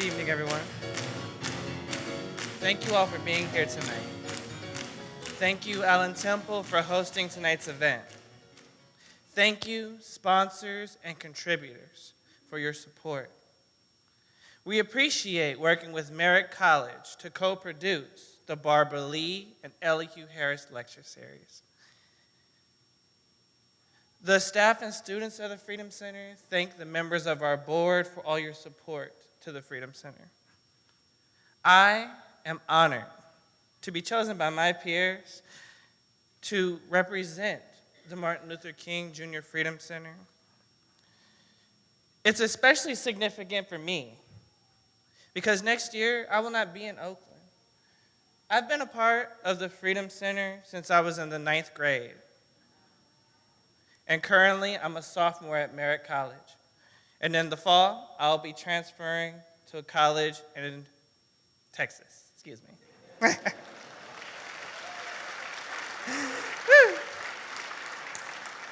Good evening, everyone. Thank you all for being here tonight. Thank you, Allen Temple, for hosting tonight's event. Thank you, sponsors and contributors, for your support. We appreciate working with Merritt College to co-produce the Barbara Lee and Elihu Harris Lecture Series. The staff and students of the Freedom Center thank the members of our board for all your support to the Freedom Center. I am honored to be chosen by my peers to represent the Martin Luther King Jr. Freedom Center. It's especially significant for me because next year I will not be in Oakland. I've been a part of the Freedom Center since I was in the 9th grade. And currently I'm a sophomore at Merritt College. And in the fall, I'll be transferring to a college in Texas. Excuse me.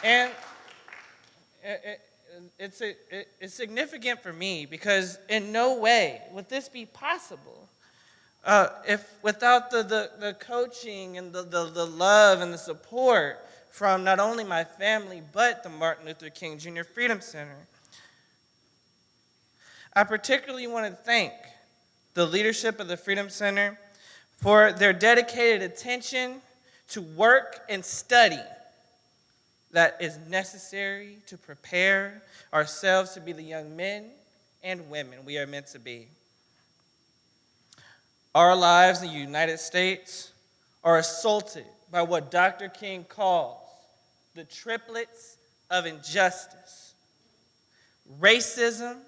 And it's significant for me because in no way would this be possible if without the coaching and the love and the support from not only my family but the Martin Luther King Jr. Freedom Center. I particularly want to thank the leadership of the Freedom Center for their dedicated attention to work and study that is necessary to prepare ourselves to be the young men and women we are meant to be. Our lives in the United States are assaulted by what Dr. King calls the triplets of injustice: racism,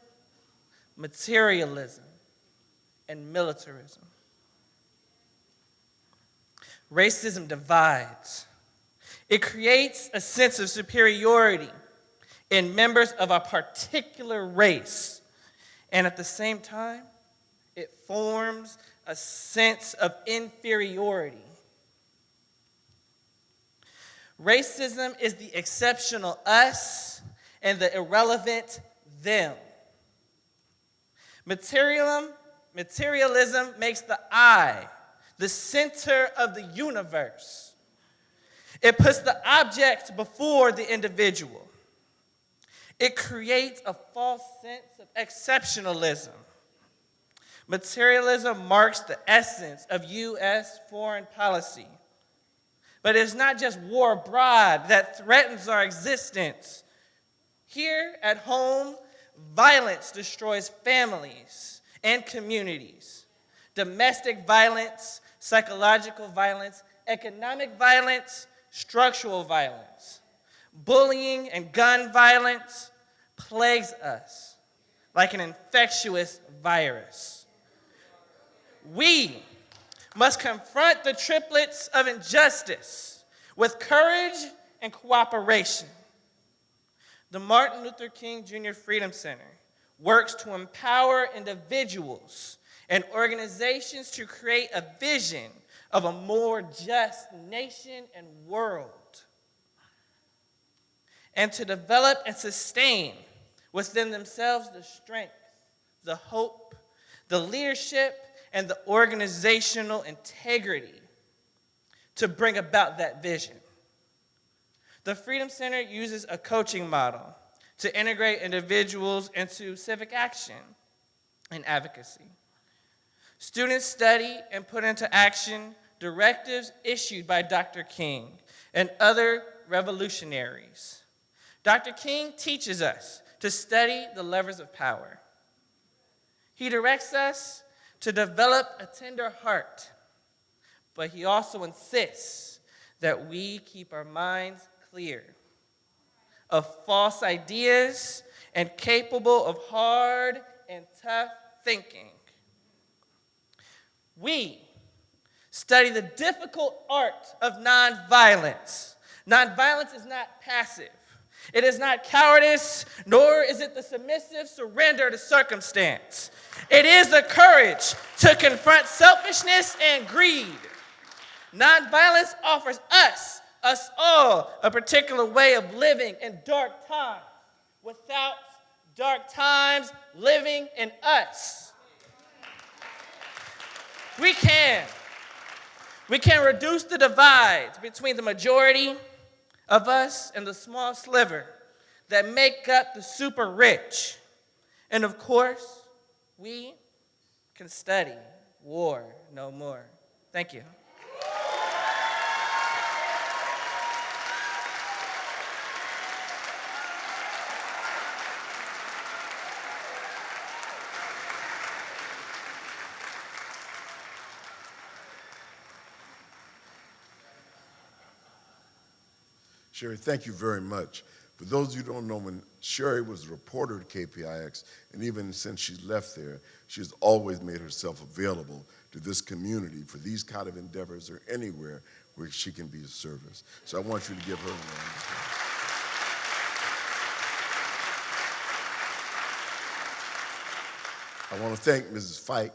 materialism, and militarism. Racism divides. It creates a sense of superiority in members of a particular race, and at the same time, it forms a sense of inferiority. Racism is the exceptional us and the irrelevant them. Materialism makes the I the center of the universe. It puts the object before the individual. It creates a false sense of exceptionalism. Materialism marks the essence of U.S. foreign policy. But it's not just war abroad that threatens our existence. Here at home, violence destroys families and communities. Domestic violence, psychological violence, economic violence, structural violence, bullying and gun violence plagues us like an infectious virus. We must confront the triplets of injustice with courage and cooperation. The Martin Luther King Jr. Freedom Center works to empower individuals and organizations to create a vision of a more just nation and world, and to develop and sustain within themselves the strength, the hope, the leadership, and the organizational integrity to bring about that vision. The Freedom Center uses a coaching model to integrate individuals into civic action and advocacy. Students study and put into action directives issued by Dr. King and other revolutionaries. Dr. King teaches us to study the levers of power. He directs us to develop a tender heart, but he also insists that we keep our minds clear of false ideas and capable of hard and tough thinking. We study the difficult art of nonviolence. Nonviolence is not passive. It is not cowardice, nor is it the submissive surrender to circumstance. It is the courage to confront selfishness and greed. Nonviolence offers us all, a particular way of living in dark times without dark times living in us. We can. We can reduce the divides between the majority of us and the small sliver that make up the super rich. And of course, we can study war no more. Thank you. Sherry, thank you very much. For those of you who don't know, when Sherry was a reporter at KPIX, and even since she's left there, she has always made herself available to this community for these kind of endeavors or anywhere where she can be of service. So I want you to give her a round of applause. I want to thank Mrs. Fike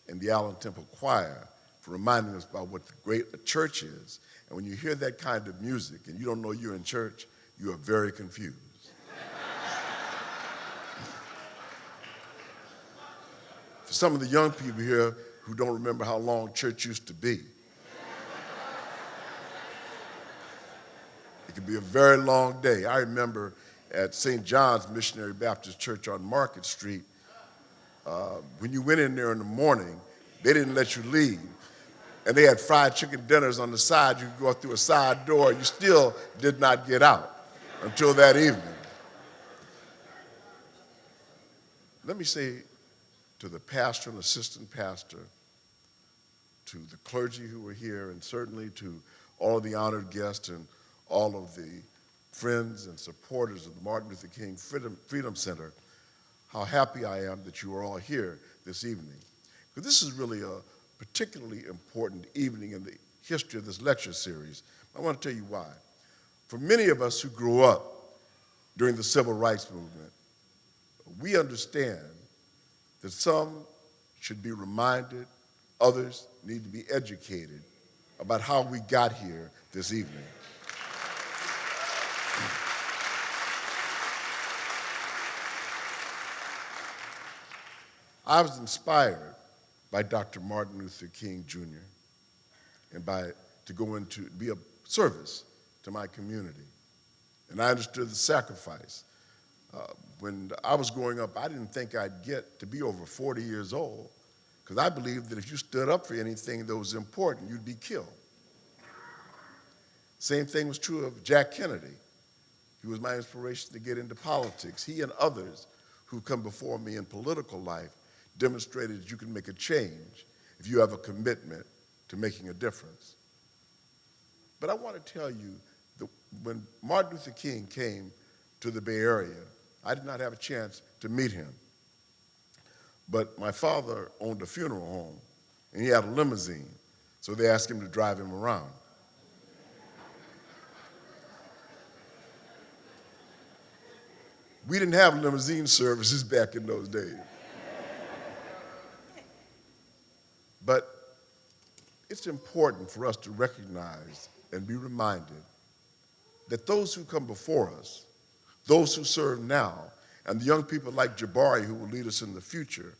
and the Allen Temple Choir for reminding us about what the great a church is. And when you hear that kind of music and you don't know you're in church, you are very confused. For some of the young people here who don't remember how long church used to be, it can be a very long day. I remember at St. John's Missionary Baptist Church on Market Street, when you went in there in the morning, they didn't let you leave. And they had fried chicken dinners on the side. You could go through a side door. You still did not get out until that evening. Let me say to the pastor and assistant pastor, to the clergy who were here, and certainly to all of the honored guests and all of the friends and supporters of the Martin Luther King Freedom Center, how happy I am that you are all here this evening. Because this is really a particularly important evening in the history of this lecture series. I want to tell you why. For many of us who grew up during the civil rights movement, we understand that some should be reminded, others need to be educated about how we got here this evening. I was inspired by Dr. Martin Luther King Jr. and to go into be of service to my community. And I understood the sacrifice. When I was growing up, I didn't think I'd get to be over 40 years old, because I believed that if you stood up for anything that was important, you'd be killed. Same thing was true of Jack Kennedy. He was my inspiration to get into politics. He and others who come before me in political life demonstrated that you can make a change if you have a commitment to making a difference. But I want to tell you that when Martin Luther King came to the Bay Area, I did not have a chance to meet him. But my father owned a funeral home, and he had a limousine, so they asked him to drive him around. We didn't have limousine services back in those days. But it's important for us to recognize and be reminded that those who come before us, those who serve now, and the young people like Jabari who will lead us in the future,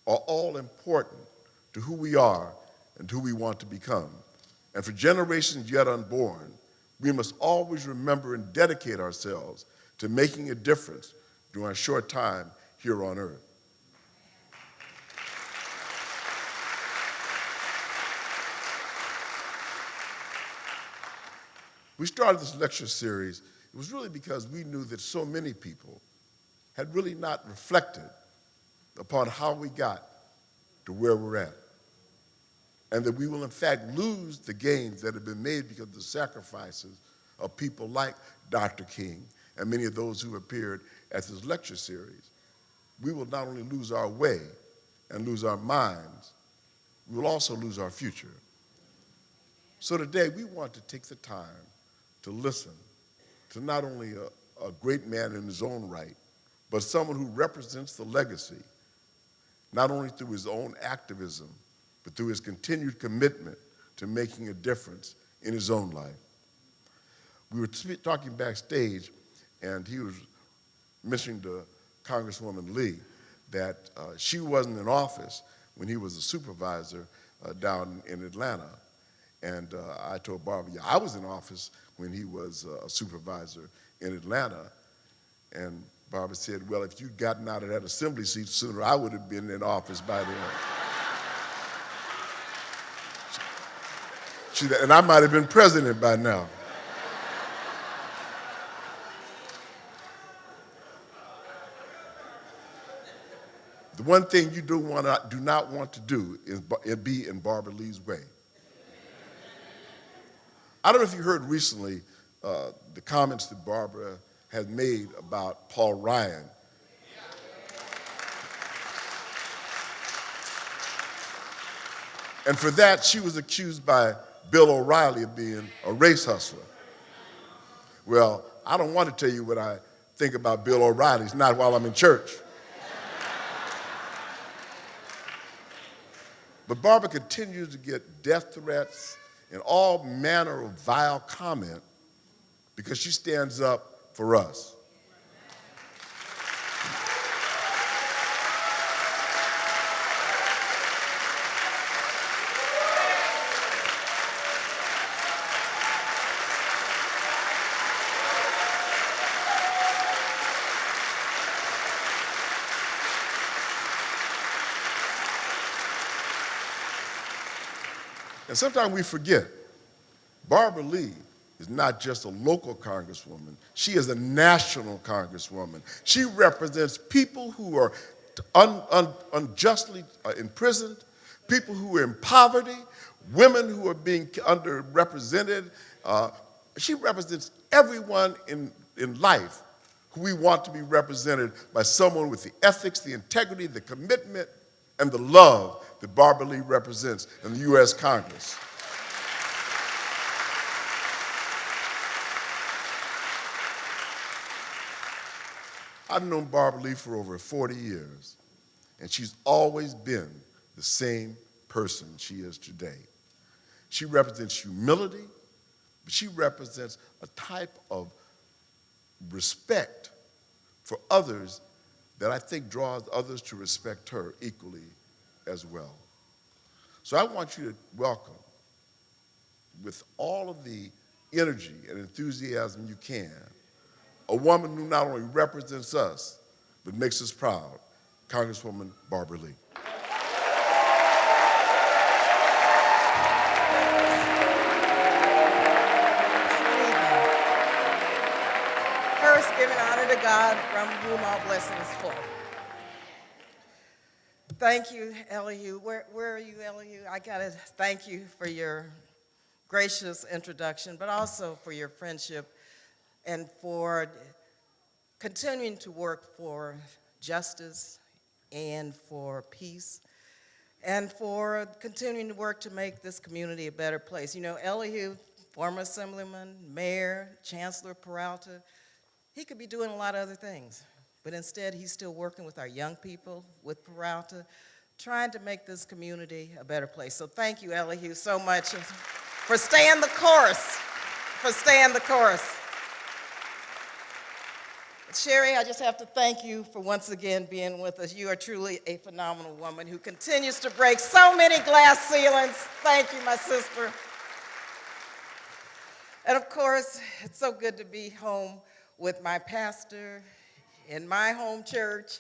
are all important to who we are and who we want to become. And for generations yet unborn, we must always remember and dedicate ourselves to making a difference during our short time here on earth. We started this lecture series, it was really because we knew that so many people had really not reflected upon how we got to where we're at. And that we will in fact lose the gains that have been made because of the sacrifices of people like Dr. King and many of those who appeared at this lecture series. We will not only lose our way and lose our minds, we will also lose our future. So today we want to take the time to listen to not only a great man in his own right, but someone who represents the legacy, not only through his own activism, but through his continued commitment to making a difference in his own life. We were talking backstage, and he was mentioning to Congresswoman Lee that she wasn't in office when he was a supervisor, down in Atlanta. And I told Barbara, yeah, I was in office when he was a supervisor in Atlanta. And Barbara said, well, if you'd gotten out of that assembly seat sooner, I would have been in office by then. And I might have been president by now. The one thing you do not want to do is be in Barbara Lee's way. I don't know if you heard recently the comments that Barbara has made about Paul Ryan. And for that, she was accused by Bill O'Reilly of being a race hustler. Well, I don't want to tell you what I think about Bill O'Reilly. It's not while I'm in church. But Barbara continues to get death threats and all manner of vile comment because she stands up for us. And sometimes we forget, Barbara Lee is not just a local congresswoman. She is a national congresswoman. She represents people who are unjustly imprisoned, people who are in poverty, women who are being underrepresented. She represents everyone in life who we want to be represented by someone with the ethics, the integrity, the commitment, and the love that Barbara Lee represents in the U.S. Congress. I've known Barbara Lee for over 40 years, and she's always been the same person she is today. She represents humility, but she represents a type of respect for others that I think draws others to respect her equally as well. So I want you to welcome, with all of the energy and enthusiasm you can, a woman who not only represents us, but makes us proud, Congresswoman Barbara Lee. First, giving honor to God, from whom all blessings flow. Thank you, Elihu. Where are you, Elihu? I gotta thank you for your gracious introduction, but also for your friendship and for continuing to work for justice and for peace and for continuing to work to make this community a better place. You know, Elihu, former assemblyman, mayor, Chancellor Peralta, he could be doing a lot of other things, but instead he's still working with our young people, with Peralta, trying to make this community a better place. So thank you, Elihu, so much for staying the course, Sherry, I just have to thank you for once again being with us. You are truly a phenomenal woman who continues to break so many glass ceilings. Thank you, my sister. And of course, it's so good to be home with my pastor in my home church,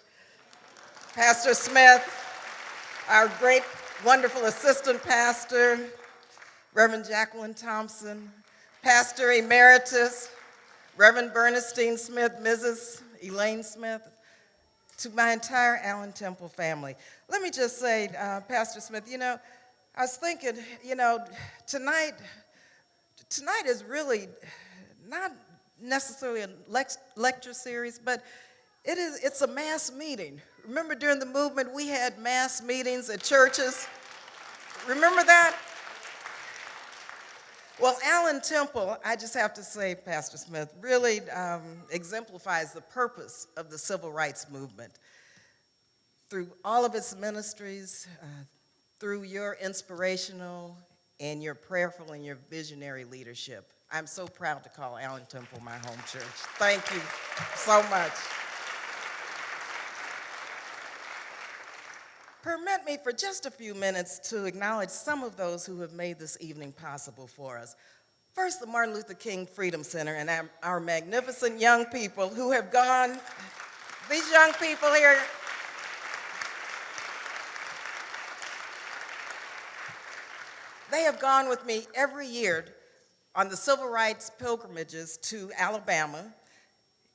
Pastor Smith, our great, wonderful assistant pastor, Reverend Jacqueline Thompson, Pastor Emeritus, Reverend Bernstein Smith, Mrs. Elaine Smith, to my entire Allen Temple family. Let me just say, Pastor Smith, you know, I was thinking, you know, tonight is really not necessarily a lecture series, but it's a mass meeting. Remember during the movement, we had mass meetings at churches? Remember that? Well, Allen Temple, I just have to say, Pastor Smith, really exemplifies the purpose of the civil rights movement. Through all of its ministries, through your inspirational and your prayerful and your visionary leadership. I'm so proud to call Allen Temple my home church. Thank you so much. Permit me for just a few minutes to acknowledge some of those who have made this evening possible for us. First, the Martin Luther King Freedom Center and our magnificent young people who have gone, these young people here, they have gone with me every year on the civil rights pilgrimages to Alabama.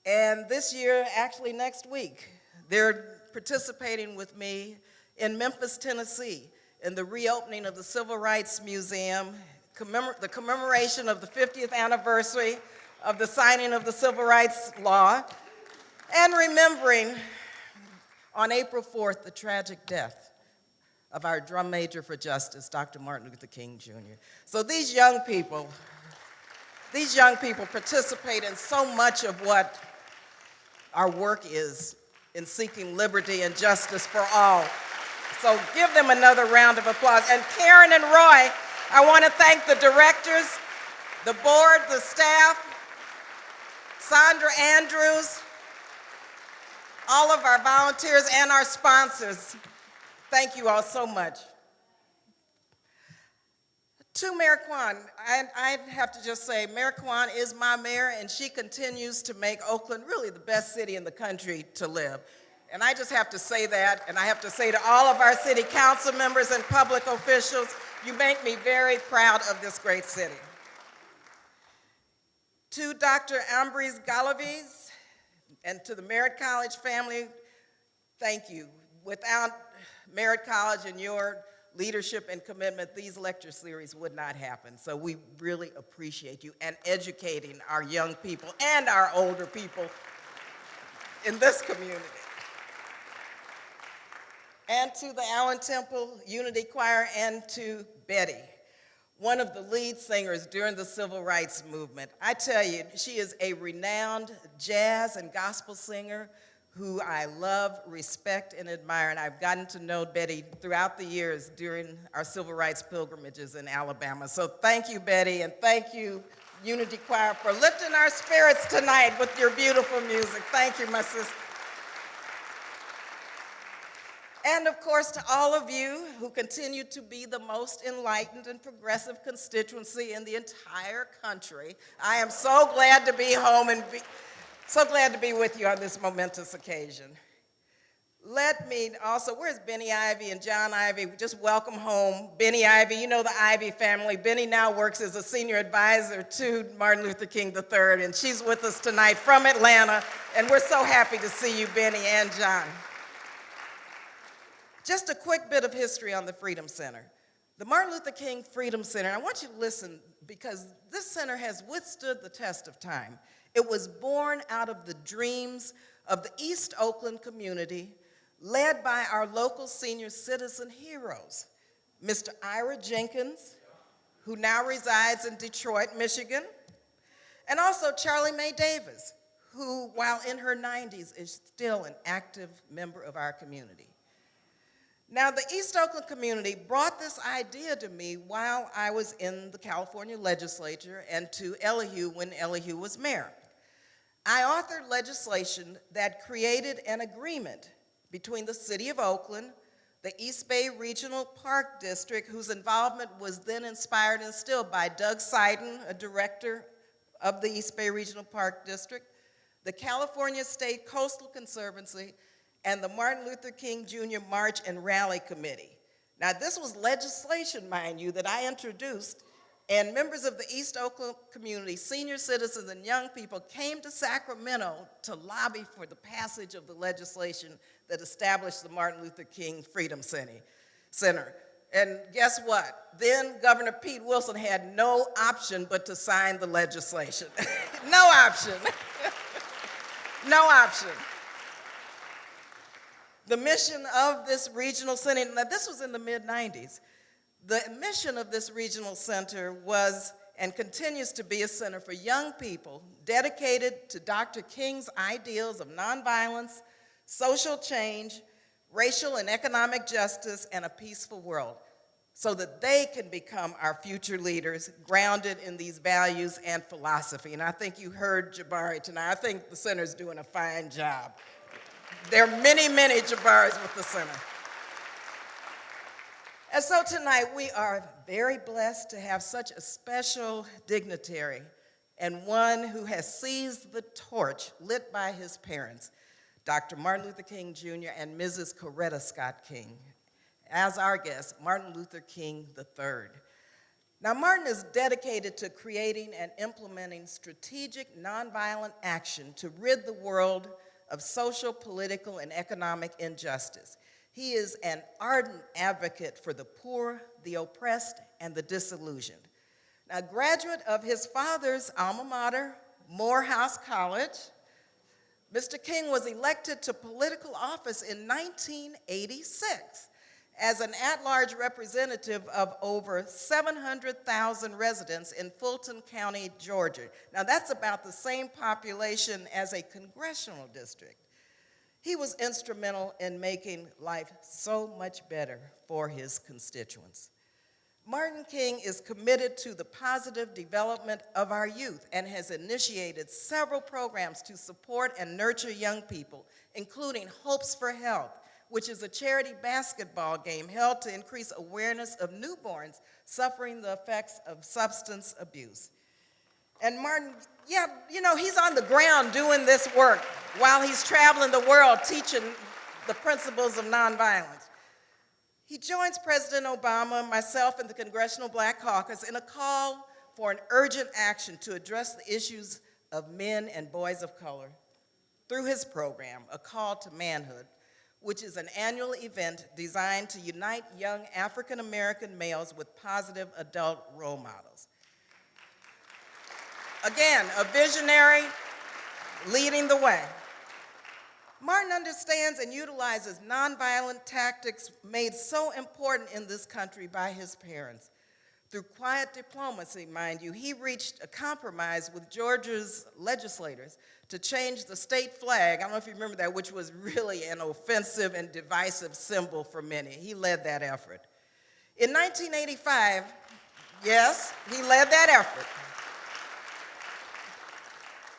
And this year, actually next week, they're participating with me in Memphis, Tennessee, in the reopening of the Civil Rights Museum, the commemoration of the 50th anniversary of the signing of the Civil Rights Law, and remembering on April 4th the tragic death of our drum major for justice, Dr. Martin Luther King Jr. So these young people participate in so much of what our work is in seeking liberty and justice for all. So give them another round of applause. And Karen and Roy, I want to thank the directors, the board, the staff, Sandra Andrews, all of our volunteers and our sponsors. Thank you all so much. To Mayor Kwan, I have to just say, Mayor Kwan is my mayor, and she continues to make Oakland really the best city in the country to live. And I just have to say that, and I have to say to all of our city council members and public officials, you make me very proud of this great city. To Dr. Ambrise Galaviz and to the Merritt College family, thank you. Without Merritt College and your leadership and commitment, these lecture series would not happen. So we really appreciate you and educating our young people and our older people in this community. And to the Allen Temple Unity Choir, and to Betty, one of the lead singers during the Civil Rights Movement. I tell you, she is a renowned jazz and gospel singer who I love, respect, and admire, and I've gotten to know Betty throughout the years during our civil rights pilgrimages in Alabama. So thank you, Betty, and thank you, Unity Choir, for lifting our spirits tonight with your beautiful music. Thank you, my sister. And of course, to all of you who continue to be the most enlightened and progressive constituency in the entire country, I am so glad to be home and so glad to be with you on this momentous occasion. Let me also, where's Benny Ivy and John Ivy? Just welcome home Benny Ivy. You know the Ivy family. Benny now works as a senior advisor to Martin Luther King III, and she's with us tonight from Atlanta, and we're so happy to see you, Benny and John. Just a quick bit of history on the Freedom Center. The Martin Luther King Freedom Center, and I want you to listen because this center has withstood the test of time. It was born out of the dreams of the East Oakland community, led by our local senior citizen heroes, Mr. Ira Jenkins, who now resides in Detroit, Michigan, and also Charlie Mae Davis, who, while in her 90s, is still an active member of our community. Now, the East Oakland community brought this idea to me while I was in the California legislature and to Elihu when Elihu was mayor. I authored legislation that created an agreement between the City of Oakland, the East Bay Regional Park District, whose involvement was then inspired and instilled by Doug Seiden, a director of the East Bay Regional Park District, the California State Coastal Conservancy, and the Martin Luther King Jr. March and Rally Committee. Now, this was legislation, mind you, that I introduced, and members of the East Oakland community, senior citizens and young people, came to Sacramento to lobby for the passage of the legislation that established the Martin Luther King Freedom Center. And guess what? Then Governor Pete Wilson had no option but to sign the legislation. No option. No option. The mission of this regional center, now this was in the mid-90s, the mission of this regional center was and continues to be a center for young people dedicated to Dr. King's ideals of nonviolence, social change, racial and economic justice, and a peaceful world, so that they can become our future leaders grounded in these values and philosophy. And I think you heard Jabari tonight. I think the center's doing a fine job. There are many, many Jabaris with the center. And so tonight we are very blessed to have such a special dignitary and one who has seized the torch lit by his parents, Dr. Martin Luther King Jr. and Mrs. Coretta Scott King. As our guest, Martin Luther King III. Now, Martin is dedicated to creating and implementing strategic nonviolent action to rid the world of social, political, and economic injustice. He is an ardent advocate for the poor, the oppressed, and the disillusioned. Now, a graduate of his father's alma mater, Morehouse College, Mr. King was elected to political office in 1986 as an at-large representative of over 700,000 residents in Fulton County, Georgia. Now, that's about the same population as a congressional district. He was instrumental in making life so much better for his constituents. Martin King is committed to the positive development of our youth and has initiated several programs to support and nurture young people, including Hopes for Health, which is a charity basketball game held to increase awareness of newborns suffering the effects of substance abuse. And Martin, he's on the ground doing this work while he's traveling the world teaching the principles of nonviolence. He joins President Obama, myself, and the Congressional Black Caucus in a call for an urgent action to address the issues of men and boys of color through his program, A Call to Manhood, which is an annual event designed to unite young African-American males with positive adult role models. Again, a visionary leading the way. Martin understands and utilizes nonviolent tactics made so important in this country by his parents. Through quiet diplomacy, mind you, he reached a compromise with Georgia's legislators to change the state flag. I don't know if you remember that, which was really an offensive and divisive symbol for many. He led that effort. In 1985, yes, he led that effort.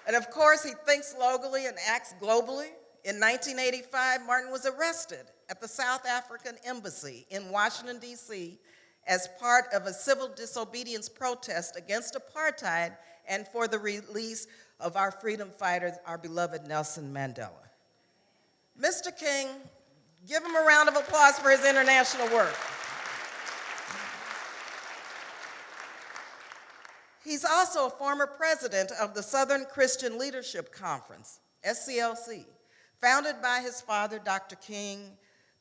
And of course, he thinks locally and acts globally. In 1985, Martin was arrested at the South African Embassy in Washington, D.C., as part of a civil disobedience protest against apartheid and for the release of our freedom fighters, our beloved Nelson Mandela. Mr. King, give him a round of applause for his international work. He's also a former president of the Southern Christian Leadership Conference, SCLC, founded by his father, Dr. King,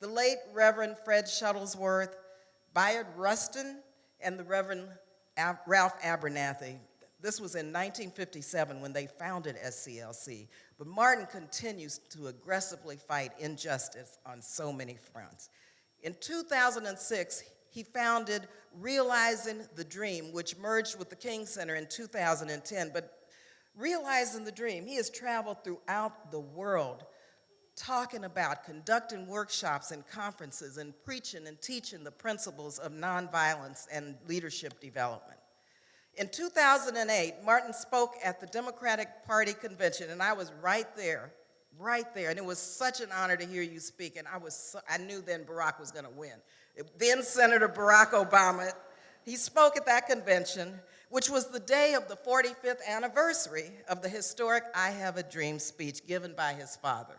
the late Reverend Fred Shuttlesworth, Bayard Rustin, and the Reverend Ralph Abernathy. This was in 1957 when they founded SCLC, but Martin continues to aggressively fight injustice on so many fronts. In 2006, he founded Realizing the Dream, which merged with the King Center in 2010, but Realizing the Dream, he has traveled throughout the world talking about conducting workshops and conferences and preaching and teaching the principles of nonviolence and leadership development. In 2008, Martin spoke at the Democratic Party convention, and I was right there, and it was such an honor to hear you speak, and I knew then Barack was going to win. Then Senator Barack Obama, he spoke at that convention, which was the day of the 45th anniversary of the historic I Have a Dream speech given by his father.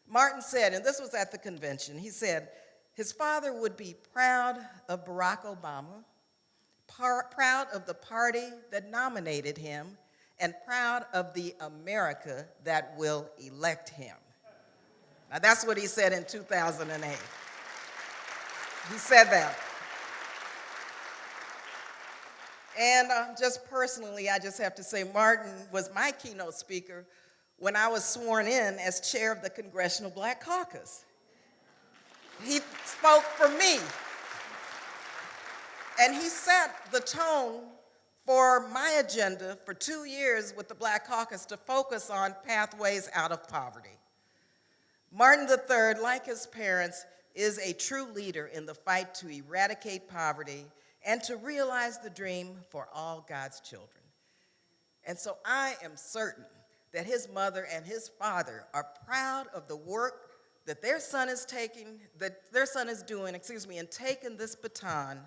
Martin said, and this was at the convention, he said, his father would be proud of Barack Obama, proud of the party that nominated him, and proud of the America that will elect him. Now that's what he said in 2008. He said that. And just personally, I just have to say, Martin was my keynote speaker when I was sworn in as chair of the Congressional Black Caucus. He spoke for me. And he set the tone for my agenda for 2 years with the Black Caucus to focus on pathways out of poverty. Martin III, like his parents, is a true leader in the fight to eradicate poverty and to realize the dream for all God's children. And so I am certain that his mother and his father are proud of the work that their son is doing, and taking this baton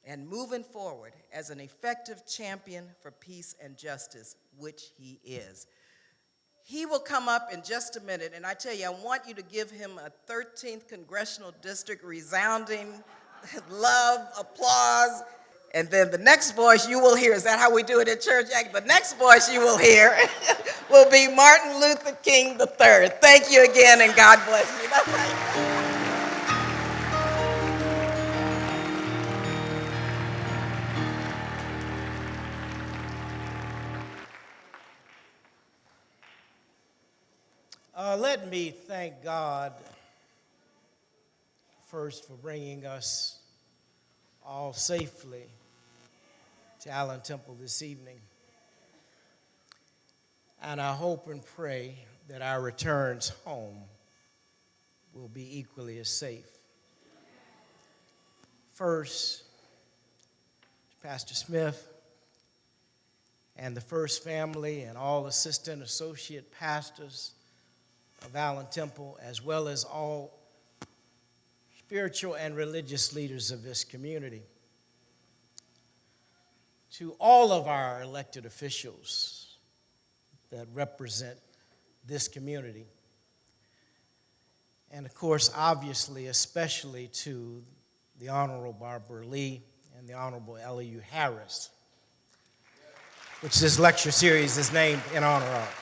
and moving forward as an effective champion for peace and justice, which he is. He will come up in just a minute, and I tell you, I want you to give him a 13th Congressional District resounding love, applause, and then the next voice you will hear, is that how we do it in church? The next voice you will hear will be Martin Luther King III. Thank you again, and God bless you. That's how you do it. Let me thank God first for bringing us all safely to Allen Temple this evening. And I hope and pray that our returns home will be equally as safe. First, to Pastor Smith and the First family and all assistant associate pastors of Allen Temple, as well as all spiritual and religious leaders of this community. To all of our elected officials that represent this community. And of course, obviously, especially to the Honorable Barbara Lee and the Honorable Elihu Harris, which this lecture series is named in honor of.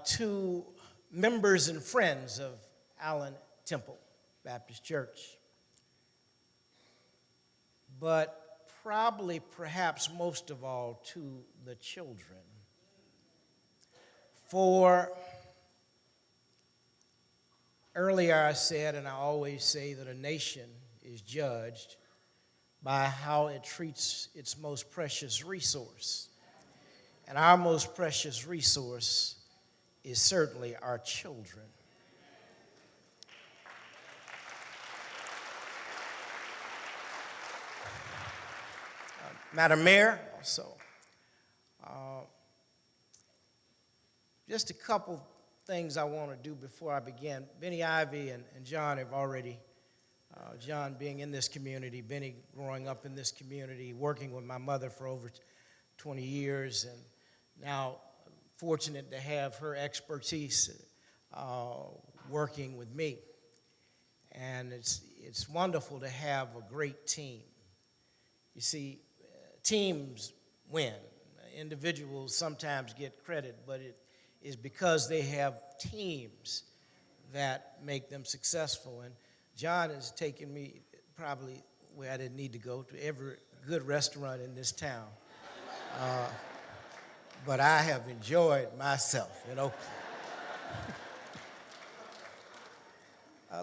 To members and friends of Allen Temple Baptist Church, but probably, perhaps most of all, to the children. For earlier I said, and I always say, that a nation is judged by how it treats its most precious resource. And our most precious resource is certainly our children. Madam Mayor, also, just a couple things I want to do before I begin. Benny Ivy and John have already, John being in this community, Benny growing up in this community, working with my mother for over 20 years, and now fortunate to have her expertise working with me. And it's wonderful to have a great team. You see, teams win. Individuals sometimes get credit, but it is because they have teams that make them successful. And John has taken me probably where I didn't need to go, to every good restaurant in this town. But I have enjoyed myself, you know.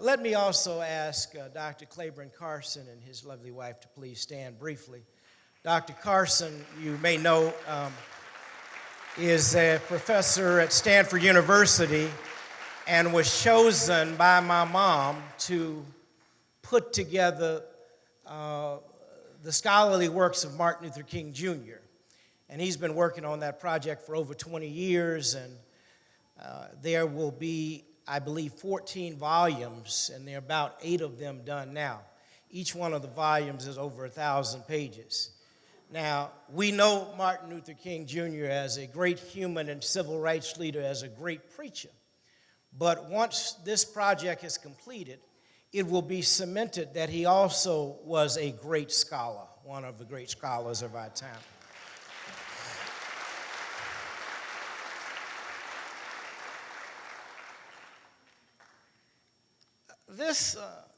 Let me also ask Dr. Claiborne Carson and his lovely wife to please stand briefly. Dr. Carson, you may know, is a professor at Stanford University and was chosen by my mom to put together the scholarly works of Martin Luther King Jr. And he's been working on that project for over 20 years, and there will be, I believe, 14 volumes, and there are about 8 of them done now. Each one of the volumes is over 1,000 pages. Now, we know Martin Luther King Jr. as a great human and civil rights leader, as a great preacher. But once this project is completed, it will be cemented that he also was a great scholar, one of the great scholars of our time.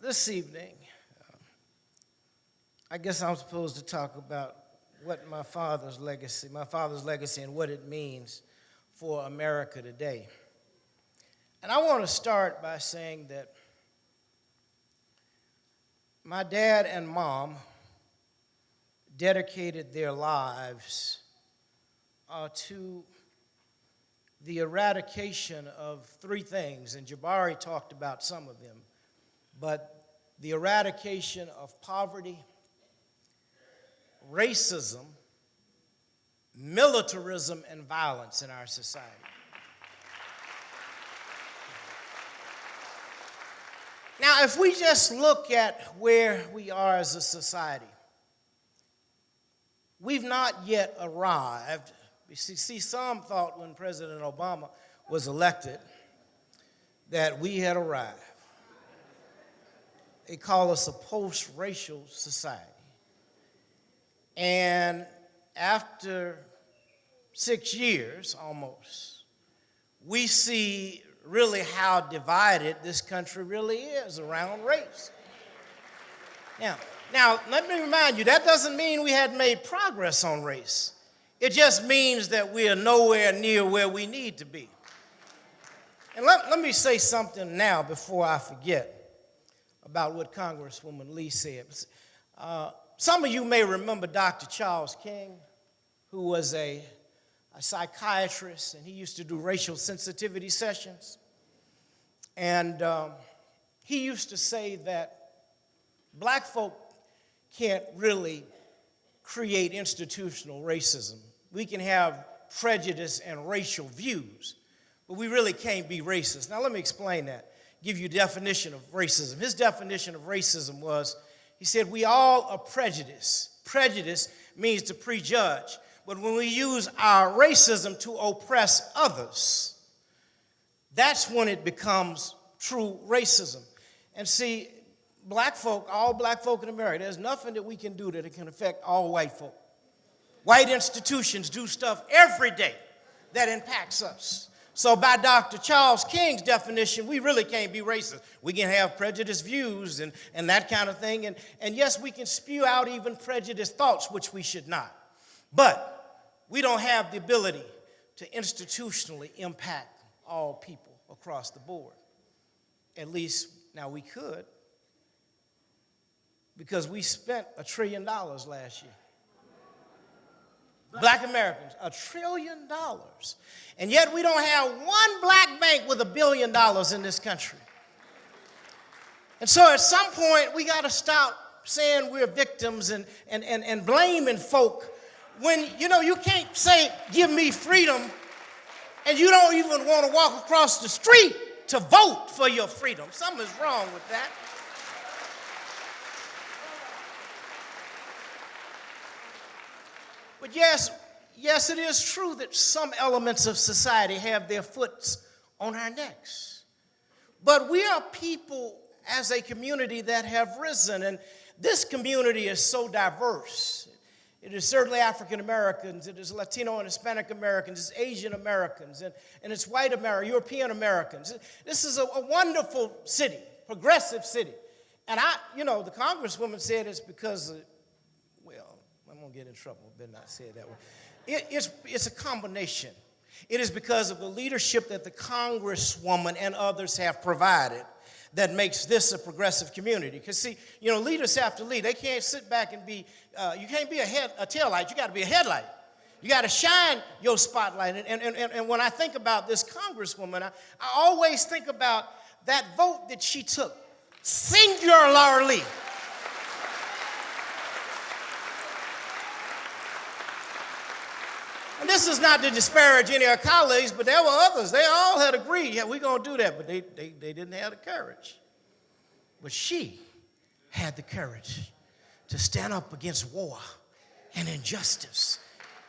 This evening, I guess I'm supposed to talk about what my father's legacy and what it means for America today. And I want to start by saying that my dad and mom dedicated their lives to the eradication of 3 things, and Jabari talked about some of them, but the eradication of poverty, racism, militarism and violence in our society. Now, if we just look at where we are as a society, we've not yet arrived. You see, some thought when President Obama was elected that we had arrived. They call us a post-racial society. And after 6 years almost, we see really how divided this country really is around race. Now, let me remind you, that doesn't mean we hadn't made progress on race. It just means that we are nowhere near where we need to be. And let me say something now before I forget about what Congresswoman Lee said. Some of you may remember Dr. Charles King, who was a psychiatrist, and he used to do racial sensitivity sessions. And he used to say that black folk can't really create institutional racism. We can have prejudice and racial views, but we really can't be racist. Now let me explain that, give you a definition of racism. His definition of racism was, he said, we all are prejudiced. Prejudice means to prejudge. But when we use our racism to oppress others, that's when it becomes true racism. And see, black folk, all black folk in America, there's nothing that we can do that it can affect all white folk. White institutions do stuff every day that impacts us. So by Dr. Charles King's definition, we really can't be racist. We can have prejudiced views and that kind of thing. And yes, we can spew out even prejudiced thoughts, which we should not. But we don't have the ability to institutionally impact all people across the board. At least now we could, because we spent $1 trillion last year. Black Americans, $1 trillion. And yet we don't have one black bank with $1 billion in this country. And so at some point we got to stop saying we're victims and blaming folk when, you can't say, give me freedom, and you don't even want to walk across the street to vote for your freedom. Something is wrong with that. But yes, it is true that some elements of society have their foots on our necks. But we are people as a community that have risen, and this community is so diverse. It is certainly African Americans, it is Latino and Hispanic Americans, it's Asian Americans, and it's white Americans, European Americans. This is a wonderful city, progressive city. And the Congresswoman said it's because of, I'm going to get in trouble, I better not say it that way. It's a combination. It is because of the leadership that the Congresswoman and others have provided that makes this a progressive community. Because see, leaders have to lead. They can't sit back and be, you can't be a tail light, you got to be a headlight. You got to shine your spotlight. And when I think about this Congresswoman, I always think about that vote that she took singularly. And this is not to disparage any of our colleagues, but there were others. They all had agreed, yeah, we're going to do that, but they didn't have the courage. But she had the courage to stand up against war and injustice.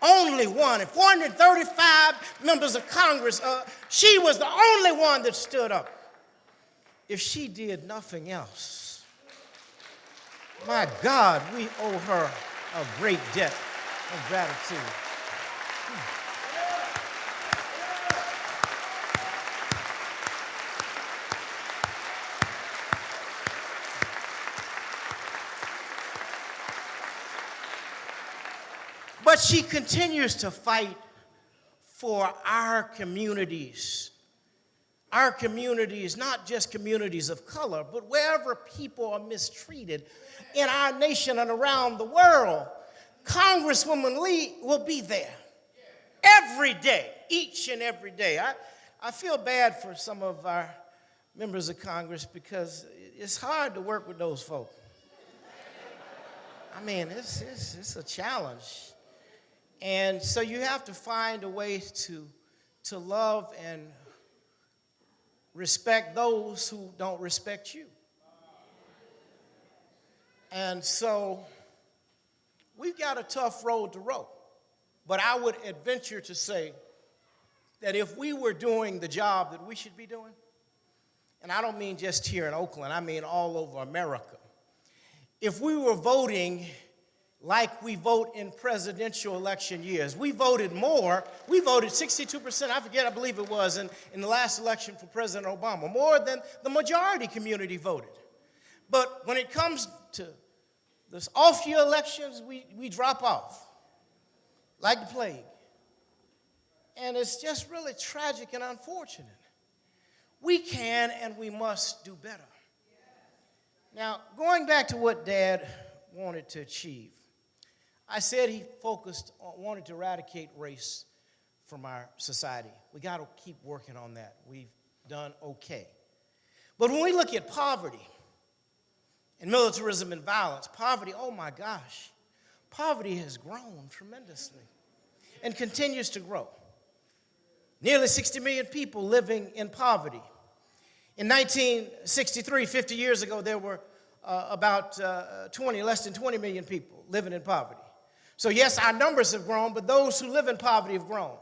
Only one, and 435 members of Congress, she was the only one that stood up. If she did nothing else, my God, we owe her a great debt of gratitude. But she continues to fight for our communities. Our communities, not just communities of color, but wherever people are mistreated in our nation and around the world, Congresswoman Lee will be there every day, each and every day. I feel bad for some of our members of Congress because it's hard to work with those folk. I mean, it's a challenge. And so you have to find a way to love and respect those who don't respect you. And so we've got a tough road to row. But I would adventure to say that if we were doing the job that we should be doing, and I don't mean just here in Oakland, I mean all over America, if we were voting like we vote in presidential election years, we voted more, we voted 62%, I believe it was, in the last election for President Obama, more than the majority community voted. But when it comes to this off-year elections, we drop off like the plague. And it's just really tragic and unfortunate. We can and we must do better. Now, going back to what Dad wanted to achieve, I said he wanted to eradicate race from our society. We got to keep working on that. We've done okay. But when we look at poverty and militarism and violence, poverty, oh my gosh, poverty has grown tremendously and continues to grow. Nearly 60 million people living in poverty. In 1963, 50 years ago, there were less than 20 million people living in poverty. So yes, our numbers have grown, but those who live in poverty have grown.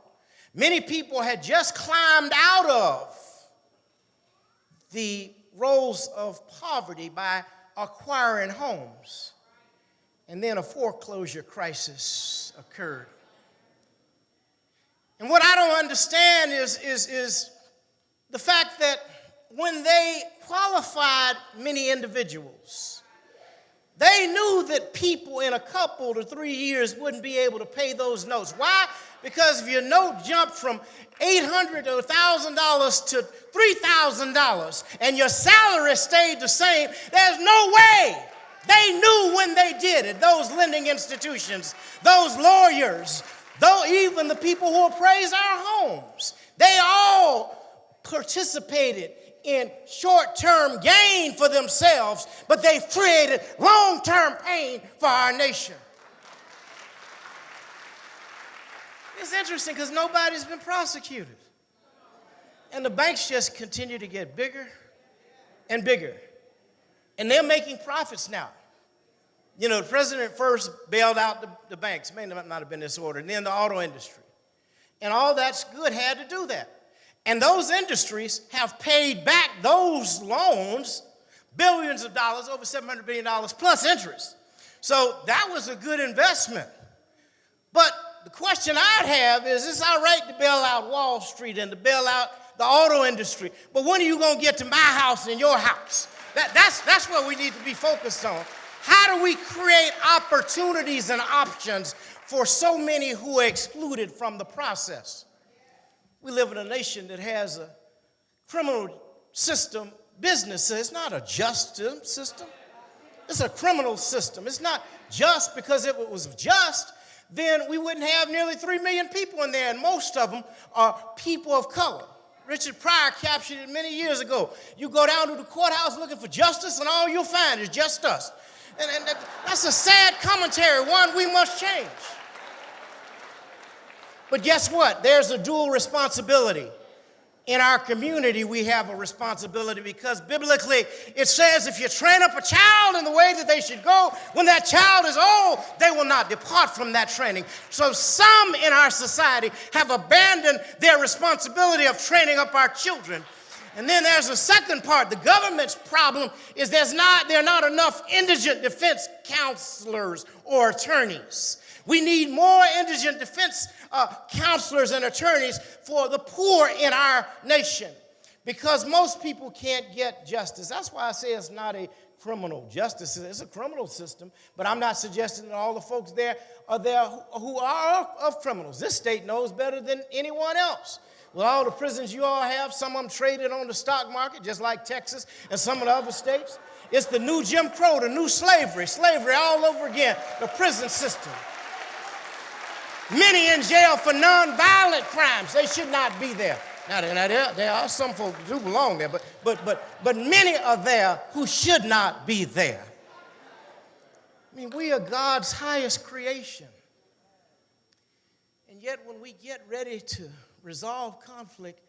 Many people had just climbed out of the roles of poverty by acquiring homes. And then a foreclosure crisis occurred. And what I don't understand is the fact that when they qualified many individuals, they knew that people in a couple to 3 years wouldn't be able to pay those notes. Why? Because if your note jumped from $800 to $1,000 to $3,000 and your salary stayed the same, there's no way. They knew when they did it. Those lending institutions, those lawyers, even the people who appraise our homes, they all participated in short-term gain for themselves, but they created long-term pain for our nation. It's interesting because nobody's been prosecuted. And the banks just continue to get bigger and bigger. And they're making profits now. You know, the president first bailed out the banks, may not have been this order, and then the auto industry. And all that's good had to do that. And those industries have paid back those loans, billions of dollars, over $700 billion plus interest. So that was a good investment. But the question I'd have is, it's all right to bail out Wall Street and to bail out the auto industry, but when are you going to get to my house and your house? That's what we need to be focused on. How do we create opportunities and options for so many who are excluded from the process? We live in a nation that has a criminal system business. It's not a justice system. It's a criminal system. It's not just, because if it was just, then we wouldn't have nearly 3 million people in there, and most of them are people of color. Richard Pryor captured it many years ago. You go down to the courthouse looking for justice, and all you'll find is just us. And that's a sad commentary, one we must change. But guess what? There's a dual responsibility. In our community, we have a responsibility because biblically it says if you train up a child in the way that they should go, when that child is old, they will not depart from that training. So some in our society have abandoned their responsibility of training up our children. And then there's a second part. The government's problem is there are not enough indigent defense counselors or attorneys. We need more indigent defense counselors and attorneys for the poor in our nation, because most people can't get justice. That's why I say it's not a criminal justice. It's a criminal system, but I'm not suggesting that all the folks there are there who are of criminals. This state knows better than anyone else. With all the prisons you all have, some of them traded on the stock market, just like Texas and some of the other states. It's the new Jim Crow, the new slavery all over again, the prison system. Many in jail for nonviolent crimes. They should not be there. Now there are some folks who belong there, but many are there who should not be there. I mean, we are God's highest creation. yet when we get ready to resolve conflict,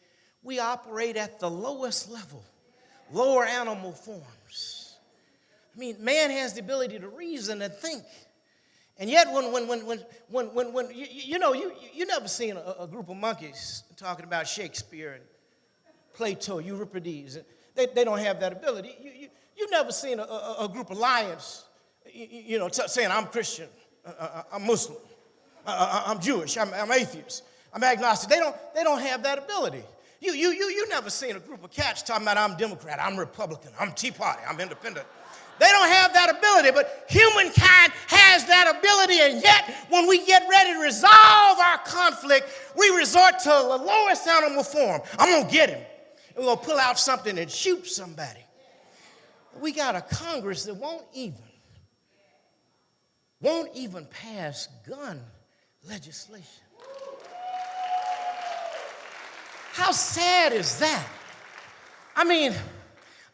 we operate at the lowest level, lower animal forms. I mean, man has the ability to reason and think. And yet you never seen a group of monkeys talking about Shakespeare and Plato, Euripides. They don't have that ability. You've never seen a group of lions, saying, I'm Christian, I'm Muslim, I'm Jewish, I'm atheist, I'm agnostic. They don't have that ability. You never seen a group of cats talking about, I'm Democrat, I'm Republican, I'm Tea Party, I'm independent. They don't have that ability, but humankind has that ability, and yet when we get ready to resolve our conflict, we resort to the lowest animal form. I'm going to get him. And we're going to pull out something and shoot somebody. We got a Congress that won't even pass gun legislation. How sad is that? I mean,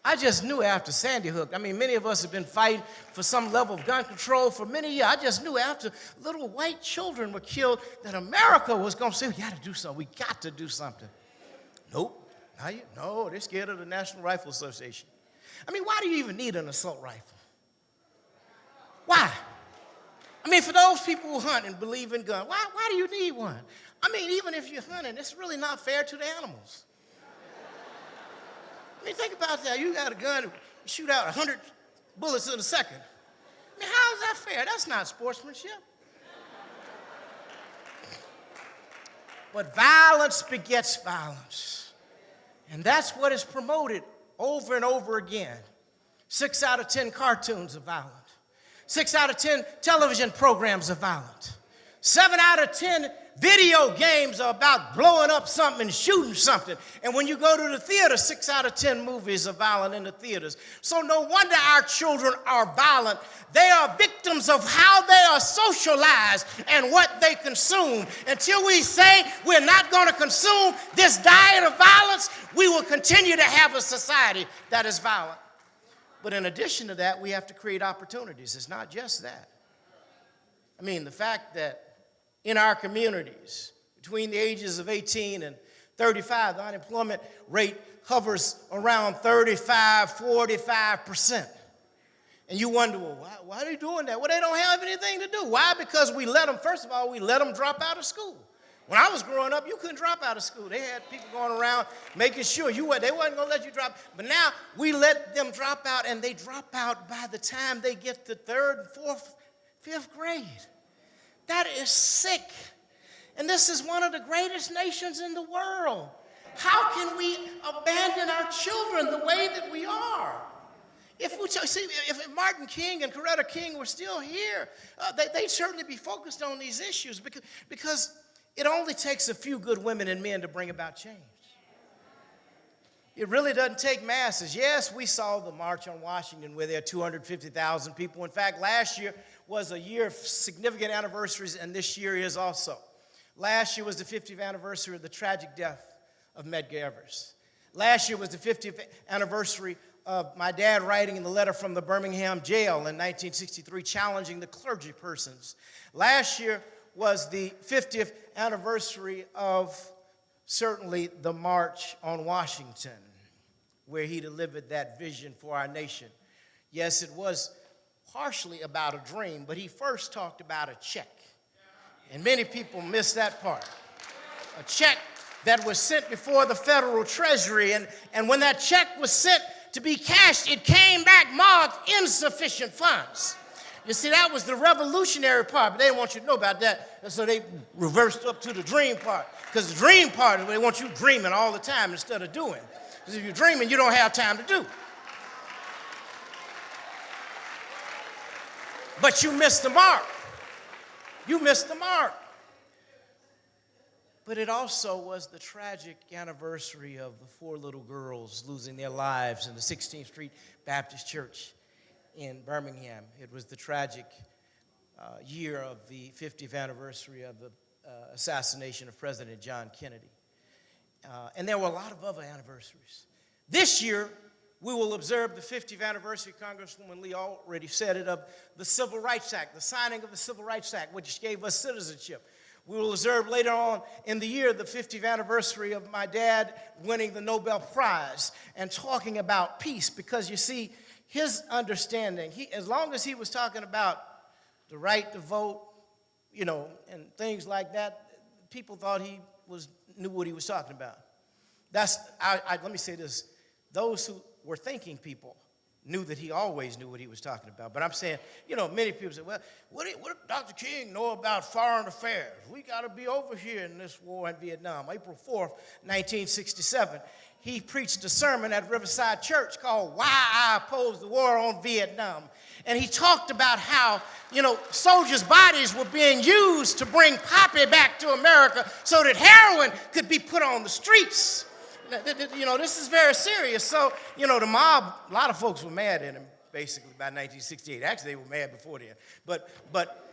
I just knew after Sandy Hook, many of us have been fighting for some level of gun control for many years. I just knew after little white children were killed that America was going to say, we got to do something. We got to do something. Nope. No, they're scared of the National Rifle Association. Why do you even need an assault rifle? Why? For those people who hunt and believe in guns, why do you need one? Even if you're hunting, it's really not fair to the animals. Think about that. You got a gun, you shoot out 100 bullets in a second. How is that fair? That's not sportsmanship. But violence begets violence. And that's what is promoted over and over again. 6 out of 10 cartoons are violent. 6 out of 10 television programs are violent. 7 out of 10 video games are about blowing up something and shooting something. And when you go to the theater, 6 out of 10 movies are violent in the theaters. So no wonder our children are violent. They are victims of how they are socialized and what they consume. Until we say we're not going to consume this diet of violence, we will continue to have a society that is violent. But in addition to that, we have to create opportunities. It's not just that. The fact that in our communities, between the ages of 18 and 35, the unemployment rate hovers around 35, 45%. And you wonder, well, why are they doing that? Well, they don't have anything to do. Why? Because we let them, first of all, we let them drop out of school. When I was growing up, you couldn't drop out of school. They had people going around making sure they wasn't going to let you drop. But now we let them drop out, and they drop out by the time they get to 3rd, 4th, 5th grade. That is sick. And this is one of the greatest nations in the world. How can we abandon our children the way that we are? If Martin King and Coretta King were still here, they'd certainly be focused on these issues because it only takes a few good women and men to bring about change. It really doesn't take masses. Yes, we saw the March on Washington where there are 250,000 people. In fact, last year was a year of significant anniversaries, and this year is also. Last year was the 50th anniversary of the tragic death of Medgar Evers. Last year was the 50th anniversary of my dad writing in the letter from the Birmingham jail in 1963 challenging the clergy persons. Last year was the 50th anniversary of certainly the March on Washington, where he delivered that vision for our nation. Yes, it was partially about a dream, but he first talked about a check. And many people miss that part. A check that was sent before the federal treasury, and when that check was sent to be cashed, it came back marked insufficient funds. You see, that was the revolutionary part, but they didn't want you to know about that, and so they reversed up to the dream part. Because the dream part is they want you dreaming all the time instead of doing. Because if you're dreaming, you don't have time to do. But you missed the mark. You missed the mark. But it also was the tragic anniversary of the 4 little girls losing their lives in the 16th Street Baptist Church in Birmingham. It was the tragic year of the 50th anniversary of the assassination of President John Kennedy. And there were a lot of other anniversaries. This year, we will observe the 50th anniversary, Congresswoman Lee already said it, of the Civil Rights Act, the signing of the Civil Rights Act, which gave us citizenship. We will observe later on in the year the 50th anniversary of my dad winning the Nobel Prize and talking about peace, because you see, his understanding, as long as he was talking about the right to vote, and things like that, people thought he knew what he was talking about. Let me say this, those who were thinking people knew that he always knew what he was talking about. But I'm saying, many people say, well, what did Dr. King know about foreign affairs? We got to be over here in this war in Vietnam. April 4th, 1967, he preached a sermon at Riverside Church called Why I Oppose the War on Vietnam. And he talked about how, soldiers' bodies were being used to bring poppy back to America so that heroin could be put on the streets. This is very serious. So, the mob, a lot of folks were mad at him, basically, by 1968. Actually, they were mad before then. But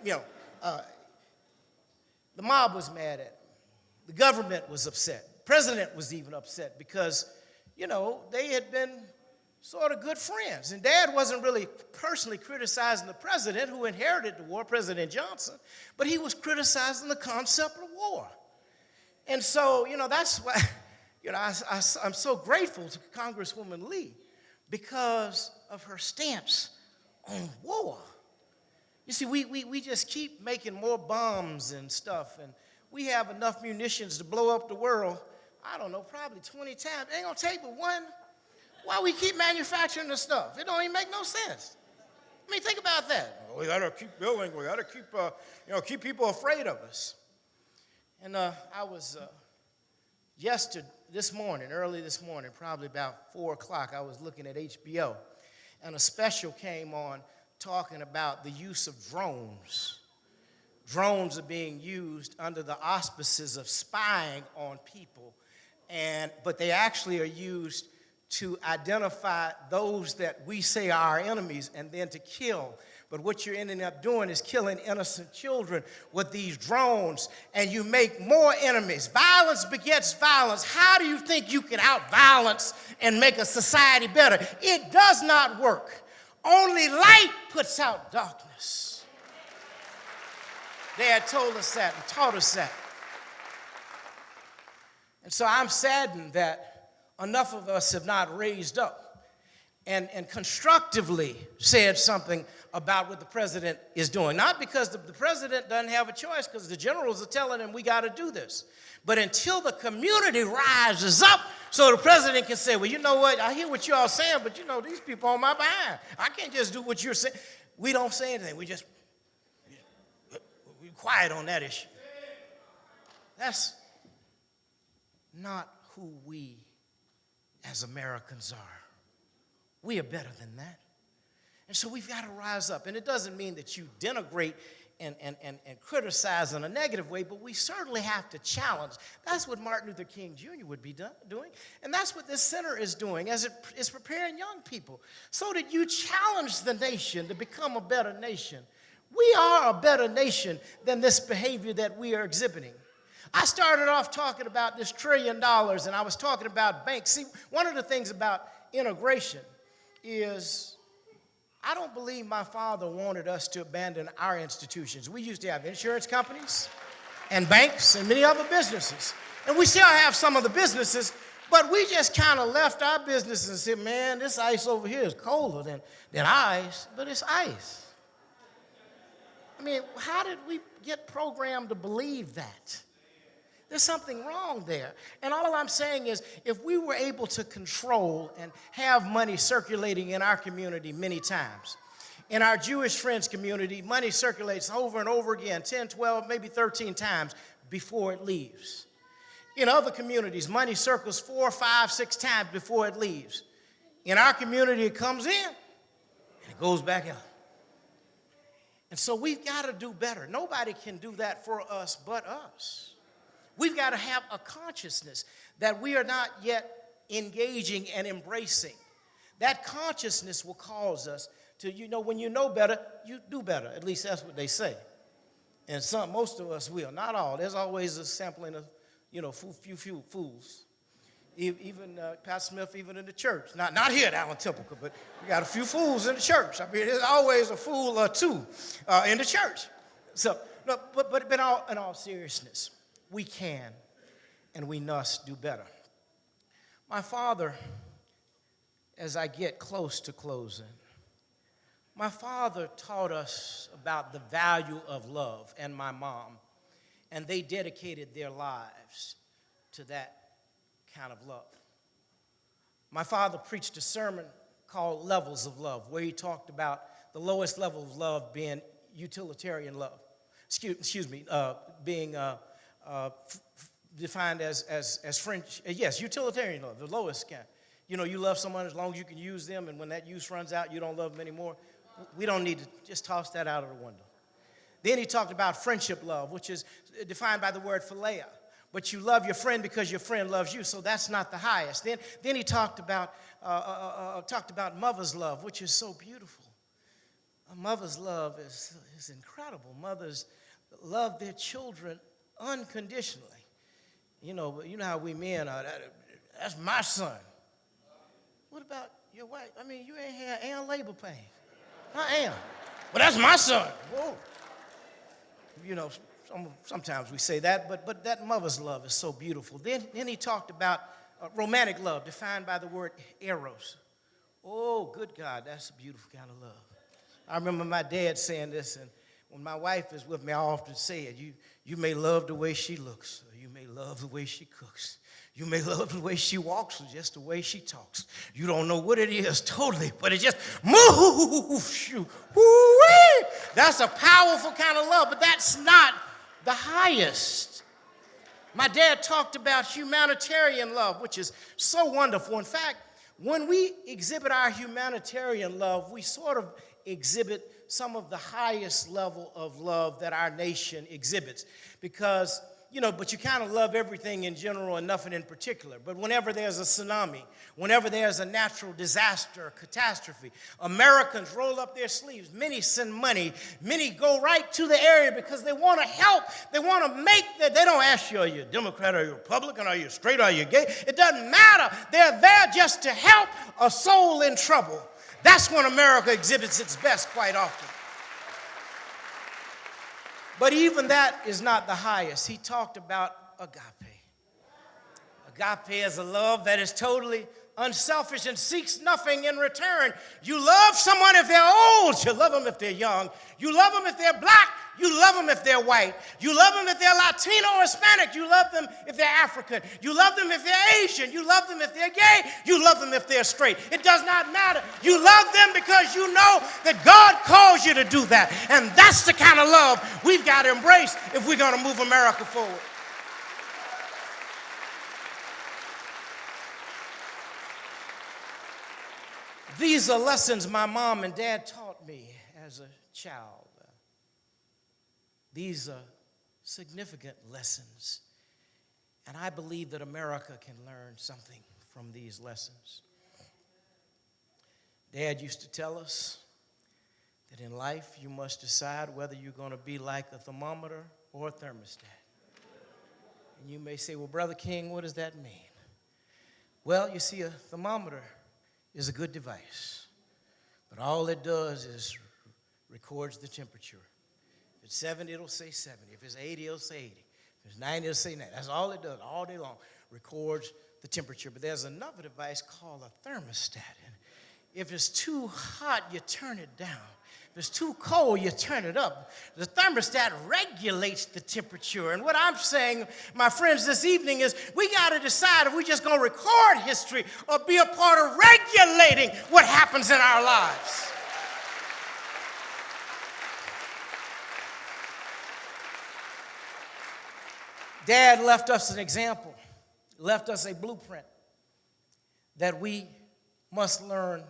the mob was mad at him. The government was upset. The president was even upset because, they had been sort of good friends. And Dad wasn't really personally criticizing the president who inherited the war, President Johnson, but he was criticizing the concept of war. And so, that's why... I'm so grateful to Congresswoman Lee because of her stance on war. You see, we just keep making more bombs and stuff, and we have enough munitions to blow up the world, I don't know, probably 20 times. It ain't gonna take but one. Why we keep manufacturing this stuff? It don't even make no sense. I mean, think about that. We gotta keep building. We gotta keep, keep people afraid of us. And I was early this morning, probably about 4 o'clock, I was looking at HBO, and a special came on talking about the use of drones. Drones are being used under the auspices of spying on people, but they actually are used to identify those that we say are our enemies and then to kill. But what you're ending up doing is killing innocent children with these drones, and you make more enemies. Violence begets violence. How do you think you can out-violence and make a society better? It does not work. Only light puts out darkness. They had told us that and taught us that. And so I'm saddened that enough of us have not raised up and constructively said something about what the president is doing. Not because the president doesn't have a choice, because the generals are telling him we got to do this. But until the community rises up so the president can say, well, you know what, I hear what you all saying, but these people on my behind. I can't just do what you're saying. We don't say anything. We're quiet on that issue. That's not who we as Americans are. We are better than that. And so we've got to rise up. And it doesn't mean that you denigrate and criticize in a negative way, but we certainly have to challenge. That's what Martin Luther King Jr. would be doing. And that's what this center is doing as it is preparing young people so that you challenge the nation to become a better nation. We are a better nation than this behavior that we are exhibiting. I started off talking about this $1 trillion, and I was talking about banks. See, one of the things about integration is I don't believe my father wanted us to abandon our institutions. We used to have insurance companies and banks and many other businesses. And we still have some of the businesses, but we just kind of left our businesses and said, man, this ice over here is colder than ice, but it's ice. I mean, how did we get programmed to believe that? There's something wrong there. And all I'm saying is, if we were able to control and have money circulating in our community many times, in our Jewish friends community, money circulates over and over again, 10, 12, maybe 13 times before it leaves. In other communities, money circles 4, 5, 6 times before it leaves. In our community, it comes in and it goes back out. And so we've got to do better. Nobody can do that for us but us. We've got to have a consciousness that we are not yet engaging and embracing. That consciousness will cause us to, when you know better, you do better. At least that's what they say. And most of us will, not all. There's always a sampling of, few fools. Even Pastor Smith, even in the church. Not here at Allen Typical, but we got a few fools in the church. I mean, there's always a fool or two in the church. So, No, but in all seriousness, we can and we must do better. My father, as I get close to closing, my father taught us about the value of love, and my mom, and they dedicated their lives to that kind of love. My father preached a sermon called Levels of Love, where he talked about the lowest level of love being utilitarian love. Being defined as French, yes, utilitarian love, the lowest kind. You know, you love someone as long as you can use them, and when that use runs out, you don't love them anymore. We don't need to just toss that out of the window. Then he talked about friendship love, which is defined by the word philia. But you love your friend because your friend loves you, so that's not the highest. Then he talked about mother's love, which is so beautiful. A mother's love is incredible. Mothers love their children unconditionally. You know how we men are. That's my son. What about your wife? I mean, you ain't had and labor pain. I am. Well, that's my son. Whoa. You know, sometimes we say that, but that mother's love is so beautiful. Then he talked about romantic love, defined by the word eros. Oh, good God, that's a beautiful kind of love. I remember my dad saying this, and when my wife is with me, I often say it. You may love the way she looks, or you may love the way she cooks. You may love the way she walks, or just the way she talks. You don't know what it is totally, but it just moves you. Woo-wee! That's a powerful kind of love, but that's not the highest. My dad talked about humanitarian love, which is so wonderful. In fact, when we exhibit our humanitarian love, we sort of exhibit some of the highest level of love that our nation exhibits. Because, but you kind of love everything in general and nothing in particular. But whenever there's a tsunami, whenever there's a natural disaster or catastrophe, Americans roll up their sleeves. Many send money. Many go right to the area because they want to help. They want to make that. They don't ask you, are you a Democrat, are you a Republican, are you straight, are you gay? It doesn't matter. They're there just to help a soul in trouble. That's when America exhibits its best quite often. But even that is not the highest. He talked about agape. Agape is a love that is totally unselfish and seeks nothing in return. You love someone if they're old. You love them if they're young. You love them if they're black. You love them if they're white. You love them if they're Latino or Hispanic. You love them if they're African. You love them if they're Asian. You love them if they're gay. You love them if they're straight. It does not matter. You love them because you know that God calls you to do that. And that's the kind of love we've got to embrace if we're going to move America forward. These are lessons my mom and dad taught me as a child. These are significant lessons, and I believe that America can learn something from these lessons. Dad used to tell us that in life you must decide whether you're going to be like a thermometer or a thermostat. And you may say, well, Brother King, what does that mean? Well, you see, a thermometer is a good device, but all it does is records the temperature. If it's 70, it'll say 70. If it's 80, it'll say 80. If it's 90, it'll say 90. That's all it does all day long, records the temperature. But there's another device called a thermostat. And if it's too hot, you turn it down. If it's too cold, you turn it up. The thermostat regulates the temperature. And what I'm saying, my friends, this evening is we got to decide if we're just going to record history or be a part of regulating what happens in our lives. Dad left us an example, left us a blueprint that we must learn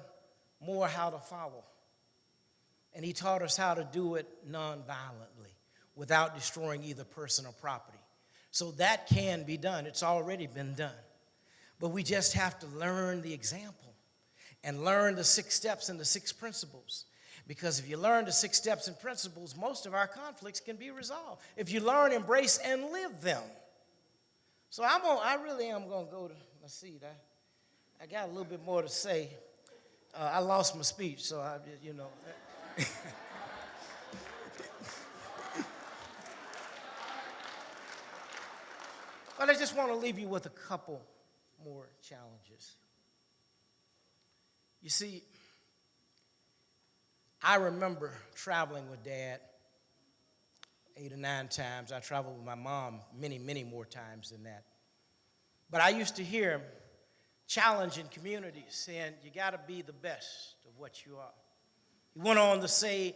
more how to follow. And he taught us how to do it nonviolently, without destroying either person or property. So that can be done. It's already been done. But we just have to learn the example and learn the 6 steps and the 6 principles. Because if you learn the 6 steps and principles, most of our conflicts can be resolved. If you learn, embrace, and live them. So I really am going to go to my seat. I got a little bit more to say. I lost my speech, so But I just want to leave you with a couple more challenges. You see, I remember traveling with Dad 8 or 9 times. I traveled with my mom many, many more times than that. But I used to hear him challenging communities, saying, you got to be the best of what you are. He went on to say,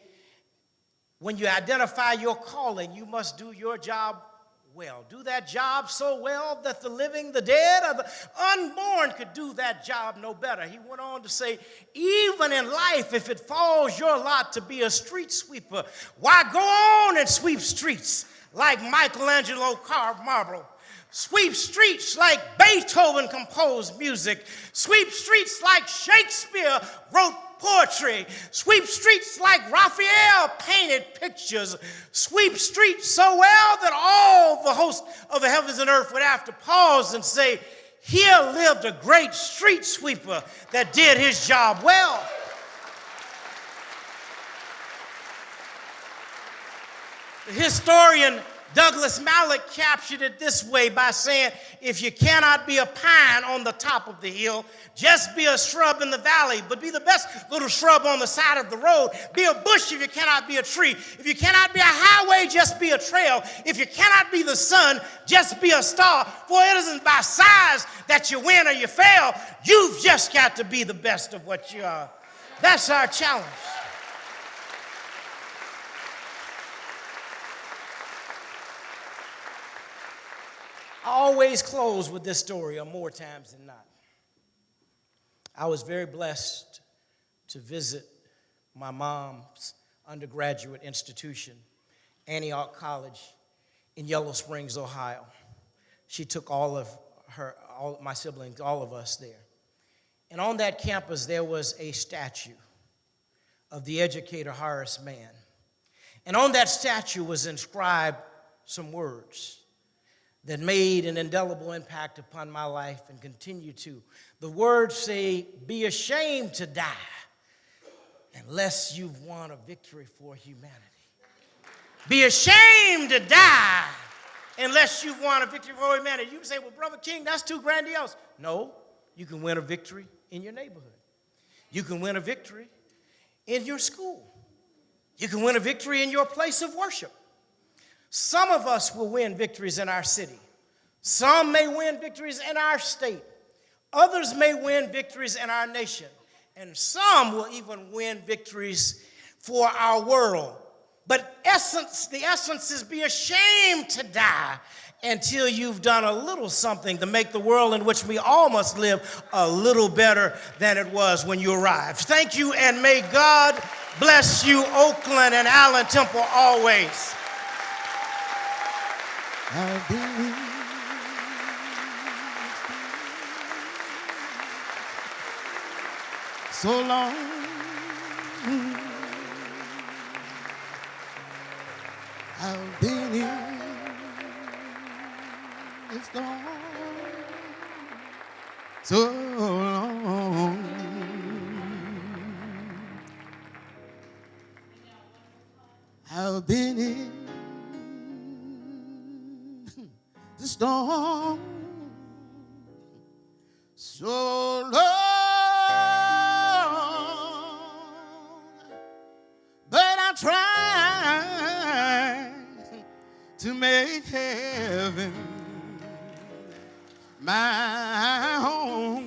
when you identify your calling, you must do your job well. Do that job so well that the living, the dead, or the unborn could do that job no better. He went on to say, even in life, if it falls your lot to be a street sweeper, why go on and sweep streets like Michelangelo carved marble? Sweep streets like Beethoven composed music. Sweep streets like Shakespeare wrote poetry. Sweep streets like Raphael painted pictures. Sweep streets so well that all the hosts of the heavens and earth would have to pause and say, here lived a great street sweeper that did his job well. The historian Douglas Mallock captured it this way by saying, if you cannot be a pine on the top of the hill, just be a shrub in the valley, but be the best little shrub on the side of the road. Be a bush if you cannot be a tree. If you cannot be a highway, just be a trail. If you cannot be the sun, just be a star. For it isn't by size that you win or you fail. You've just got to be the best of what you are. That's our challenge. I always close with this story, or more times than not. I was very blessed to visit my mom's undergraduate institution, Antioch College in Yellow Springs, Ohio. She took all my siblings, all of us there. And on that campus, there was a statue of the educator Horace Mann. And on that statue was inscribed some words that made an indelible impact upon my life and continue to. The words say, be ashamed to die unless you've won a victory for humanity. Be ashamed to die unless you've won a victory for humanity. You say, well, Brother King, that's too grandiose. No, you can win a victory in your neighborhood. You can win a victory in your school. You can win a victory in your place of worship. Some of us will win victories in our city. Some may win victories in our state. Others may win victories in our nation. And some will even win victories for our world. But the essence is be ashamed to die until you've done a little something to make the world in which we all must live a little better than it was when you arrived. Thank you, and may God bless you, Oakland and Allen Temple, always. I've been so long. I've been in this storm so long. I've been in the storm so long, but I tried to make heaven my home.